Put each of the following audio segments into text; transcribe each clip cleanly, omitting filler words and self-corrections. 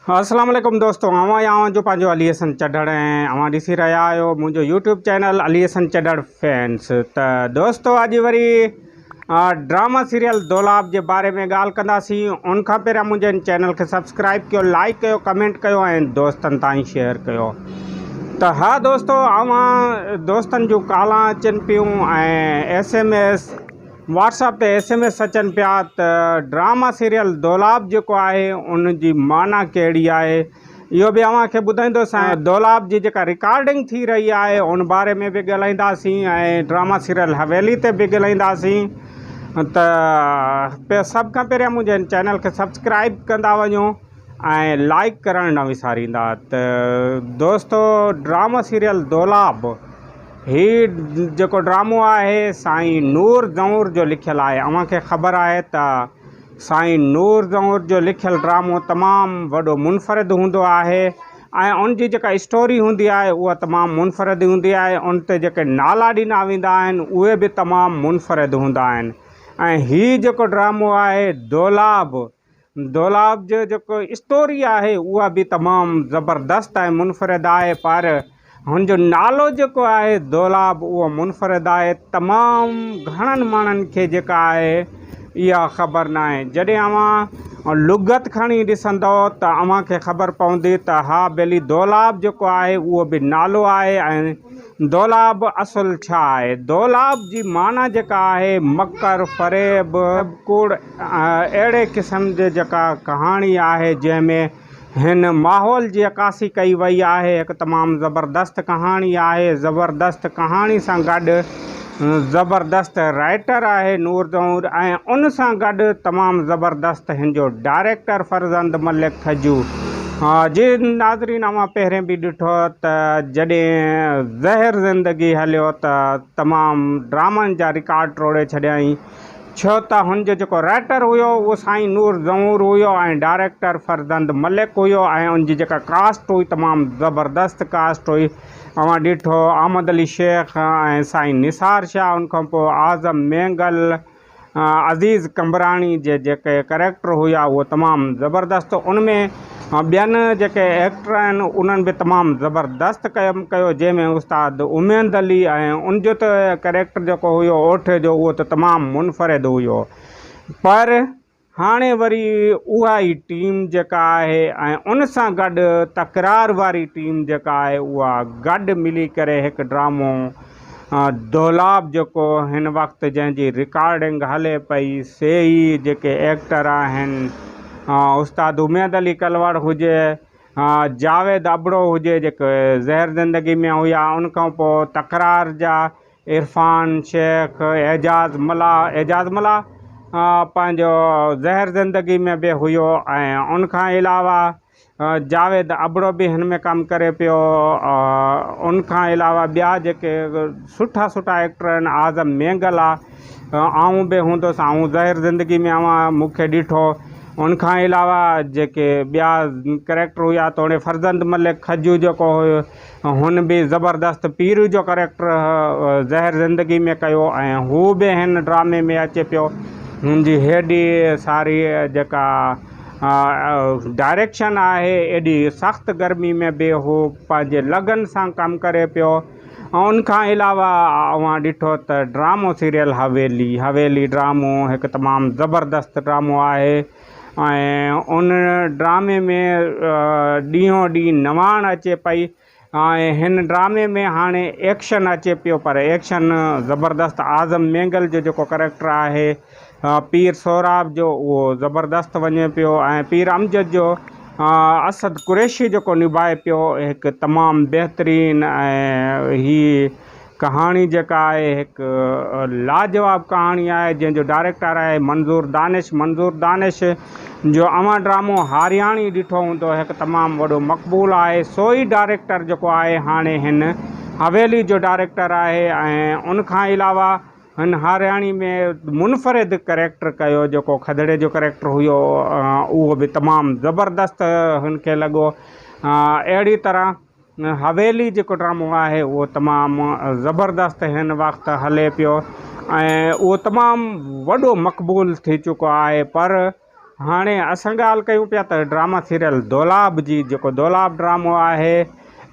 अस्सलाम वालेकुम दोस्तों, आवां जो पंहिंजो अली हसन चढ़ड़ ऐं अवां ॾिसी रहिया आहियो मुंहिंजो यूट्यूब चैनल अली हसन चढ़ड़ फैंस। त दोस्तों अॼु वरी ड्रामा सीरियल दौलाब जे बारे में ॻाल्हि कंदासीं। उन खां पहिरियां मुंहिंजे चैनल खे सब्सक्राइब कयो, लाइक कयो, कमेंट कयो ऐं दोस्तनि ताईं शेयर कयो। त हा दोस्तों, अवां दोस्तनि जूं कालां अचनि पियूं ऐं SMS व्हाट्सअप ते SMS अचनि पिया त ड्रामा सीरियल दौलाब जेको आहे उन जी माना कहिड़ी आहे, इहो बि अव्हांखे ॿुधाईंदुसि। ऐं दौलाब जी जेका रिकॉर्डिंग थी रही आहे उन बारे में बि ॻाल्हाईंदासीं ऐं ड्रामा सीरियल हवेली ते बि ॻाल्हाईंदासीं। त सभ खां पहिरियां मुंहिंजे चैनल खे सब्सक्राइब कंदा वञो ऐं लाइक करणु न विसारींदा। त दोस्तों ड्रामा सीरियल दौलाब ही जेको ड्रामो आहे साईं नूर ज़हूर जो लिखियलु आहे। अव्हांखे ख़बर आहे त साईं नूर ज़हूर जो लिखियलु ड्रामो तमामु वॾो मुनफ़रिद हूंदो आहे ऐं उन जी जेका स्टोरी हूंदी आहे उहा तमामु मुनफ़रिद हूंदी आहे। उन ते जेके नाला ॾिना वेंदा आहिनि उहे बि तमामु मुनफ़रिद हूंदा आहिनि। ऐं हीउ जेको ड्रामो आहे दौलाब जो जेको स्टोरी आहे उहा बि तमामु ज़बरदस्त ऐं मुनफ़रिद आहे, पर हुनजो नालो जेको आहे दौलाब उहो मुनफ़रिद आहे। तमामु घणनि माण्हुनि खे जेका आहे इहा ख़बर न आहे। जॾहिं अव्हां लुगत खणी ॾिसंदव त अव्हांखे ख़बर पवंदी त हा भली दौलाब जेको आहे उहो बि नालो आहे ऐं दौलाब असुल छा आहे। दौलाब जी माना जेका आहे मकर, फ़रेब, कूड़, अहिड़े क़िस्म जे जेका कहाणी आहे जंहिंमें हिन माहौल जी अकासी कई वई आहे। हिकु तमामु ज़बरदस्त कहाणी आहे। ज़बरदस्त कहाणी सां गॾु ज़बरदस्त राइटर आहे नूर ज़हूर ऐं उन सां गॾु तमामु ज़बरदस्त हिन जो डायरेक्टर फरज़ंद मलिक खजू। जी नाज़रीन, अव्हां पहिरें बि ॾिठो त जॾहिं ज़हर ज़िंदगी हलियो त तमामु ड्रामनि जा रिकॉर्ड टोड़े छॾियईं, छो त हुनजो जेको राइटर हुयो उहो साईं नूर ज़हूर हुयो ऐं डायरेक्टर फरज़ंद मलिक हुयो ऐं उनजी जेका कास्ट हुई तमामु ज़बरदस्त कास्ट हुई। अव्हां ॾिठो अहमद अली शेख ऐं साईं निसार शाह, उनखां पोइ आज़म मेंगल, अज़ीज़ कंबराणी जे जेके करैक्टर हुया उहो तमामु ज़बरदस्त। उनमें ॿियनि जेके एक्टर आहिनि उन्हनि बि तमामु ज़बरदस्त कमु कयो, जंहिंमें उस्ताद उमेद अली ऐं उनजो त करैक्टर जेको हुयो ओठे जो उहो त तमामु मुनफ़रिद हुयो। पर हाणे वरी उहा ई टीम जेका आहे ऐं उन सां गॾु तकरार वारी टीम जेका आहे उहा गॾु मिली करे हिकु ड्रामो दौलाब जेको हिन वक़्तु जंहिंजी रिकॉर्डिंग हले पई, से ई जेके एक्टर आहिनि उस्ताद उमेद अली कलवड़ हुजे, जावेद अबड़ो हुजे जेके ज़हर ज़िंदगी में हुया, उनखां पोइ तकरार जा इरफान शेख, एजाज़ मला पंहिंजो ज़हर ज़िंदगी में बि हुयो ऐं उनखां अलावा जावेद अबड़ो बि हिन में कमु करे पियो। उनखां अलावा ॿिया जेके सुठा एक्टर आहिनि, आज़म मेंगल आहे, आऊं बि हूंदुसि, आऊं ज़हर ज़िंदगी में मूंखे ॾिठो। उनखां अलावा जेके ॿिया करैक्टर हुया तोड़े फरज़ंद मलिक खजू जेको हुयो हुन बि ज़बरदस्त पीर जो करैक्टर ज़हर ज़िंदगी में कयो ऐं हू बि हिन ड्रामे में अचे पियो। हुनजी हेॾी सारी जेका डायरेक्शन आहे, एॾी सख़्तु गर्मी में बि हू पंहिंजे लगन सां कमु करे पियो। ऐं उनखां अलावा अव्हां ॾिठो त ड्रामो सीरियल हवेली ड्रामो हिकु तमामु ज़बरदस्त ड्रामो आहे ऐं उन ड्रामे में ॾींहों ॾींहुं नवाण अचे पई ऐं हिन ड्रामे में हाणे एक्शन अचे पियो, पर एक्शन ज़बरदस्त। आज़म मेंगल जो जेको करैक्टर आहे पीर सोराब जो उहो ज़बरदस्त वञे पियो ऐं पीर अमजद जो असद कुरैशी जेको निभाए पियो। हिकु तमामु बहितरीन ऐं ही कहाणी जेका आहे हिकु लाजवाब कहाणी आहे, जंहिंजो डायरेक्टर आहे मंज़ूर दानिश जो अव्हां ड्रामो हारियाणी ॾिठो हूंदो, हिकु तमामु वॾो मक़बूल आहे। सो ई डायरेक्टर जेको आहे हाणे हिन हवेली जो डायरेक्टर आहे ऐं उनखां अलावा हिन हारियाणी में मुनफ़रिद करैक्टर कयो जेको खदड़े जो करैक्टर हुयो, उहो बि तमामु ज़बरदस्त हिनखे लॻो। अहिड़ी तरह हवेली जेको ड्रामो आहे उहो तमामु ज़बरदस्त हिन वक़्तु हले पियो ऐं उहो तमामु वॾो मक़बूल थी चुको आहे। पर हाणे असां ॻाल्हि कयूं पिया त ड्रामा सीरियल दौलाब जी। जेको दौलाब ड्रामो आहे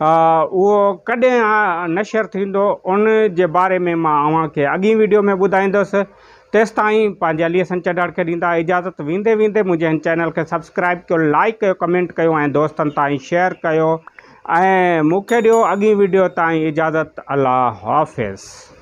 उहो कॾहिं नशर थींदो उन जे बारे में मां अव्हांखे अॻी वीडियो में ॿुधाईंदुसि। तेसिताईं पंहिंजे अलीअ संचडाड़ खे ॾींदा इजाज़त। वेंदे वेंदे मुंहिंजे हिन चैनल खे सब्सक्राइब कयो, लाइक कयो, कमेंट कयो ऐं दोस्तनि ताईं शेयर कयो ऐं मूंखे ॾियो अॻी वीडियो ताईं इजाज़त। अल्लाह हाफ़िज़।